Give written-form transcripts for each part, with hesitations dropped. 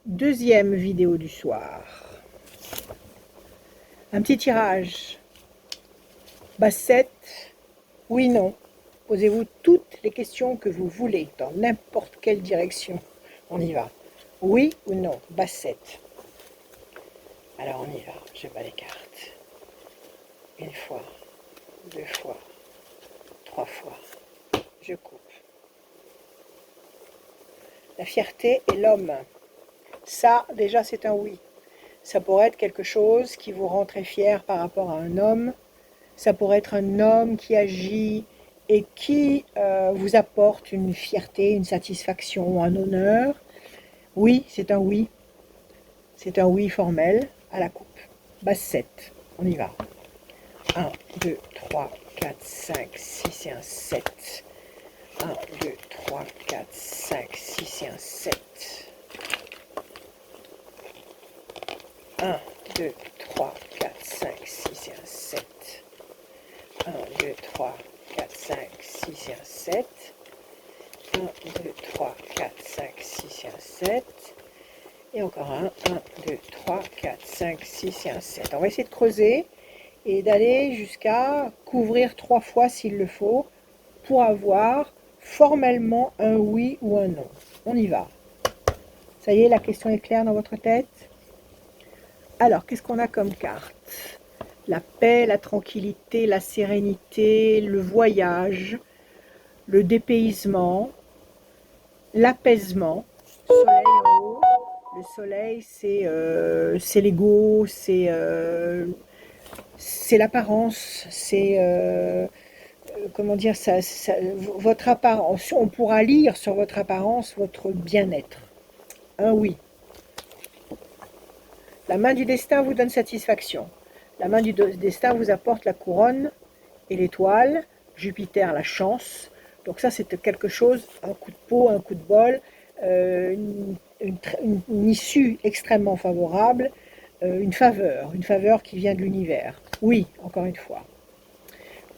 Deuxième vidéo du soir. Un petit tirage. Bassette, oui, non. Posez-vous toutes les questions que vous voulez, dans n'importe quelle direction. On y va. Oui ou non, bassette. Alors on y va, je bats les cartes. Une fois, deux fois, trois fois. Je coupe. La fierté et l'homme. Ça, déjà, c'est un oui. Ça pourrait être quelque chose qui vous rend très fier par rapport à un homme. Ça pourrait être un homme qui agit et qui vous apporte une fierté, une satisfaction, un honneur. Oui, c'est un oui. C'est un oui formel à la coupe. Basse 7. On y va. 1, 2, 3, 4, 5, 6 et un 7. 1, 2, 3, 4, 5, 6 et un 7. 1, 2, 3, 4, 5, 6 et un 7. 1, 2, 3, 4, 5, 6 et un 7. 1, 2, 3, 4, 5, 6 et un 7. Et encore un. 1, 2, 3, 4, 5, 6 et un 7. On va essayer de creuser et d'aller jusqu'à couvrir 3 fois s'il le faut pour avoir formellement un oui ou un non. On y va. Ça y est, la question est claire dans votre tête? Alors, qu'est-ce qu'on a comme carte? La paix, la tranquillité, la sérénité, le voyage, le dépaysement, l'apaisement. Soleil en haut. Le soleil, c'est l'ego, c'est l'apparence, c'est comment dire votre apparence. On pourra lire sur votre apparence votre bien-être. Un oui. La main du destin vous donne satisfaction. La main du destin vous apporte la couronne et l'étoile, Jupiter la chance. Donc ça c'est quelque chose, un coup de peau, un coup de bol, une issue extrêmement favorable, une faveur qui vient de l'univers. Oui, encore une fois.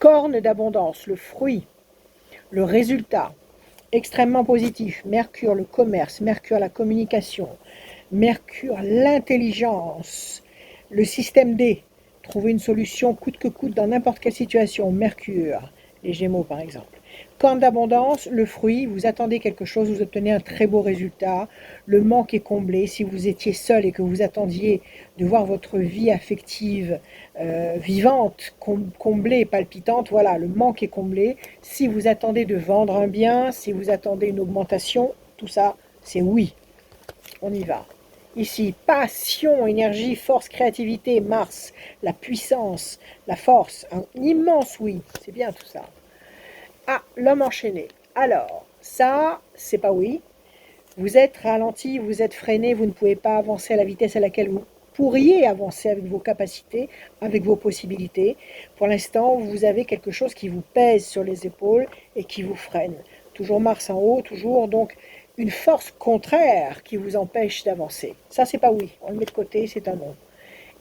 Corne d'abondance, le fruit, le résultat, extrêmement positif. Mercure, le commerce, Mercure, la communication, Mercure, l'intelligence, le système D, trouver une solution coûte que coûte dans n'importe quelle situation. Mercure, les Gémeaux par exemple. Corne d'abondance, le fruit, vous attendez quelque chose, vous obtenez un très beau résultat, le manque est comblé. Si vous étiez seul et que vous attendiez de voir votre vie affective vivante, comblée, palpitante, voilà, le manque est comblé. Si vous attendez de vendre un bien, si vous attendez une augmentation, tout ça, c'est oui. On y va. Ici, passion, énergie, force, créativité, Mars, la puissance, la force, un immense oui, c'est bien tout ça. Ah, l'homme enchaîné. Alors, ça, c'est pas oui. Vous êtes ralenti, vous êtes freiné, vous ne pouvez pas avancer à la vitesse à laquelle vous pourriez avancer avec vos capacités, avec vos possibilités. Pour l'instant, vous avez quelque chose qui vous pèse sur les épaules et qui vous freine. Toujours Mars en haut, toujours donc une force contraire qui vous empêche d'avancer. Ça, c'est pas oui. On le met de côté, c'est un non.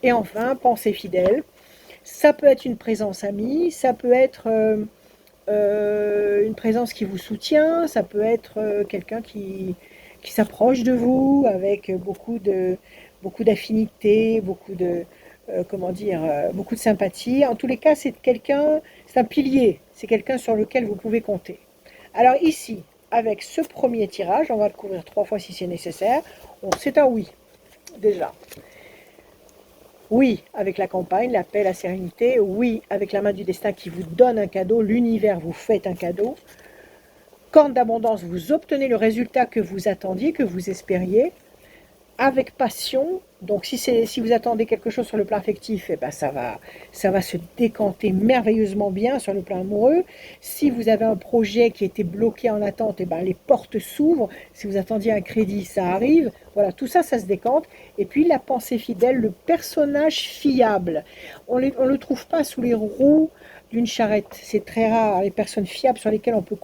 Et enfin, pensée fidèle. Ça peut être une présence amie, ça peut être une présence qui vous soutient, ça peut être quelqu'un qui s'approche de vous avec beaucoup d'affinité, beaucoup de comment dire, beaucoup de sympathie. En tous les cas, c'est quelqu'un, c'est un pilier, c'est quelqu'un sur lequel vous pouvez compter. Alors ici, avec ce premier tirage, on va le couvrir 3 fois si c'est nécessaire. C'est un oui, déjà. Oui, avec la campagne, la paix, la sérénité. Oui, avec la main du destin qui vous donne un cadeau. L'univers vous fait un cadeau. Corne d'abondance, vous obtenez le résultat que vous attendiez, que vous espériez. Avec passion. Donc si vous attendez quelque chose sur le plan affectif, eh ben ça va se décanter merveilleusement bien sur le plan amoureux. Si vous avez un projet qui était bloqué en attente, eh ben les portes s'ouvrent. Si vous attendiez un crédit, ça arrive. Voilà, tout ça, ça se décante. Et puis la pensée fidèle, le personnage fiable. On le trouve pas sous les roues d'une charrette. C'est très rare. Les personnes fiables sur lesquelles on peut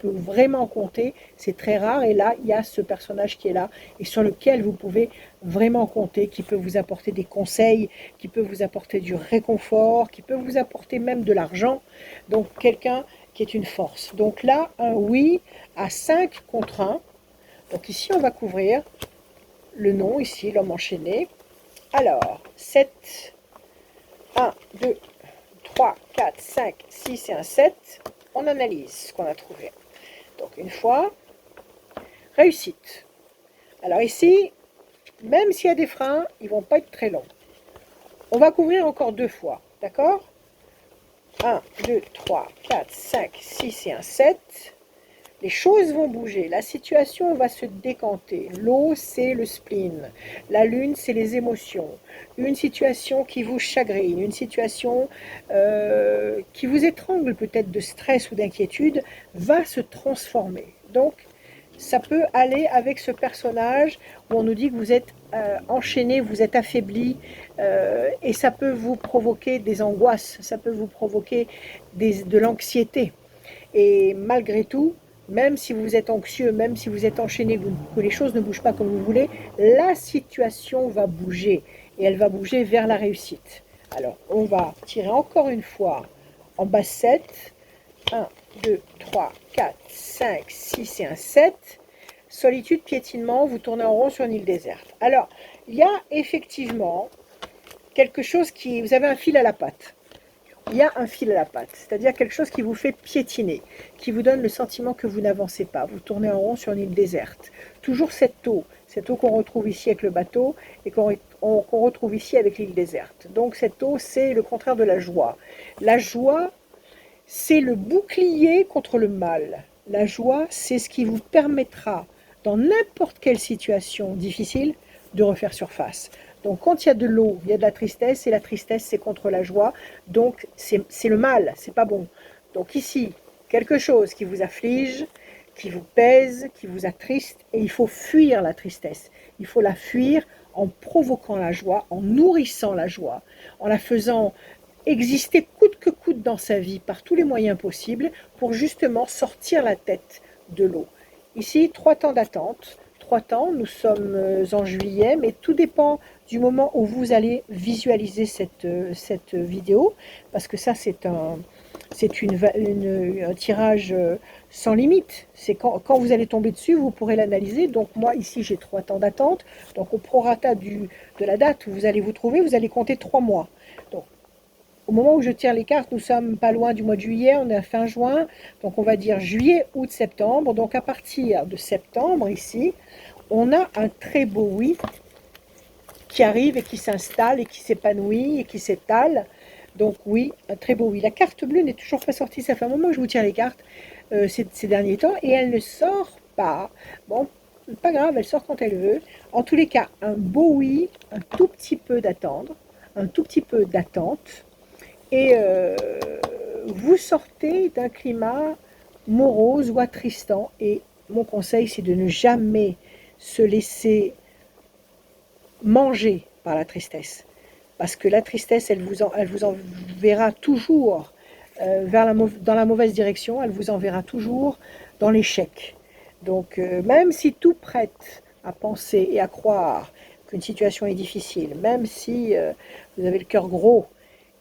vraiment compter, c'est très rare. Et là, il y a ce personnage qui est là et sur lequel vous pouvez vraiment compter, qui peut vous apporter des conseils, qui peut vous apporter du réconfort, qui peut vous apporter même de l'argent. Donc quelqu'un qui est une force. Donc là, un oui à 5 contre 1. Donc ici, on va couvrir le nom ici, l'homme enchaîné. Alors, 7, 1, 2, 3, 4, 5, 6 et un 7. On analyse ce qu'on a trouvé. Donc une fois, réussite. Alors ici, même s'il y a des freins, ils ne vont pas être très longs. On va couvrir encore 2 fois, d'accord? 1, 2, 3, 4, 5, 6 et un 7. Les choses vont bouger, la situation va se décanter. L'eau, c'est le spleen. La lune, c'est les émotions. Une situation qui vous chagrine, une situation qui vous étrangle peut-être de stress ou d'inquiétude, va se transformer. Donc, ça peut aller avec ce personnage où on nous dit que vous êtes enchaîné, vous êtes affaibli, et ça peut vous provoquer des angoisses, ça peut vous provoquer de l'anxiété. Et malgré tout, même si vous êtes anxieux, même si vous êtes enchaîné, que les choses ne bougent pas comme vous voulez, la situation va bouger et elle va bouger vers la réussite. Alors, on va tirer encore une fois en bas 7. 1, 2, 3, 4, 5, 6 et un 7. Solitude, piétinement, vous tournez en rond sur une île déserte. Alors, il y a effectivement quelque chose qui... Vous avez un fil à la patte. Il y a un fil à la patte, c'est-à-dire quelque chose qui vous fait piétiner, qui vous donne le sentiment que vous n'avancez pas. Vous tournez en rond sur une île déserte. Toujours cette eau qu'on retrouve ici avec le bateau et qu'on retrouve ici avec l'île déserte. Donc cette eau, c'est le contraire de la joie. La joie, c'est le bouclier contre le mal. La joie, c'est ce qui vous permettra, dans n'importe quelle situation difficile, de refaire surface. Donc quand il y a de l'eau, il y a de la tristesse, et la tristesse, c'est contre la joie. Donc c'est le mal, c'est pas bon. Donc ici, quelque chose qui vous afflige, qui vous pèse, qui vous attriste, et il faut fuir la tristesse. Il faut la fuir en provoquant la joie, en nourrissant la joie, en la faisant exister coûte que coûte dans sa vie par tous les moyens possibles pour justement sortir la tête de l'eau. Ici, 3 temps d'attente. 3 temps, nous sommes en juillet, mais tout dépend du moment où vous allez visualiser cette vidéo, parce que ça, c'est un tirage sans limite. C'est quand vous allez tomber dessus, vous pourrez l'analyser. Donc moi, ici, j'ai 3 temps d'attente. Donc au prorata de la date où vous allez vous trouver, vous allez compter 3 mois. Donc, au moment où je tire les cartes, nous sommes pas loin du mois de juillet, on est à fin juin, donc on va dire juillet, août, septembre. Donc à partir de septembre, ici, on a un très beau oui qui arrive et qui s'installe et qui s'épanouit et qui s'étale. Donc oui, un très beau oui. La carte bleue n'est toujours pas sortie, ça fait un moment que je vous tire les cartes ces derniers temps, et elle ne sort pas. Bon, pas grave, elle sort quand elle veut. En tous les cas, un beau oui, un tout petit peu d'attendre, un tout petit peu d'attente, et vous sortez d'un climat morose ou attristant. Et mon conseil, c'est de ne jamais se laisser manger par la tristesse. Parce que la tristesse, elle vous enverra toujours dans la mauvaise direction, elle vous enverra toujours dans l'échec. Donc même si tout prête à penser et à croire qu'une situation est difficile, même si vous avez le cœur gros,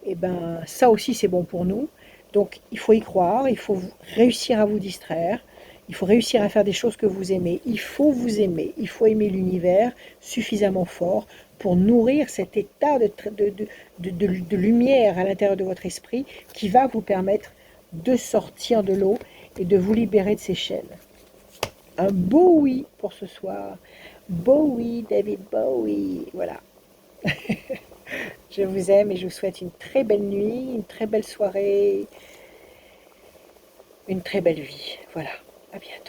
et ben ça aussi c'est bon pour nous. Donc il faut y croire, il faut réussir à vous distraire, il faut réussir à faire des choses que vous aimez, il faut vous aimer, il faut aimer l'univers suffisamment fort pour nourrir cet état de lumière à l'intérieur de votre esprit qui va vous permettre de sortir de l'eau et de vous libérer de ces chaînes. Un beau oui pour ce soir. Beau oui, David Bowie. Voilà. Je vous aime et je vous souhaite une très belle nuit, une très belle soirée, une très belle vie. Voilà. À bientôt.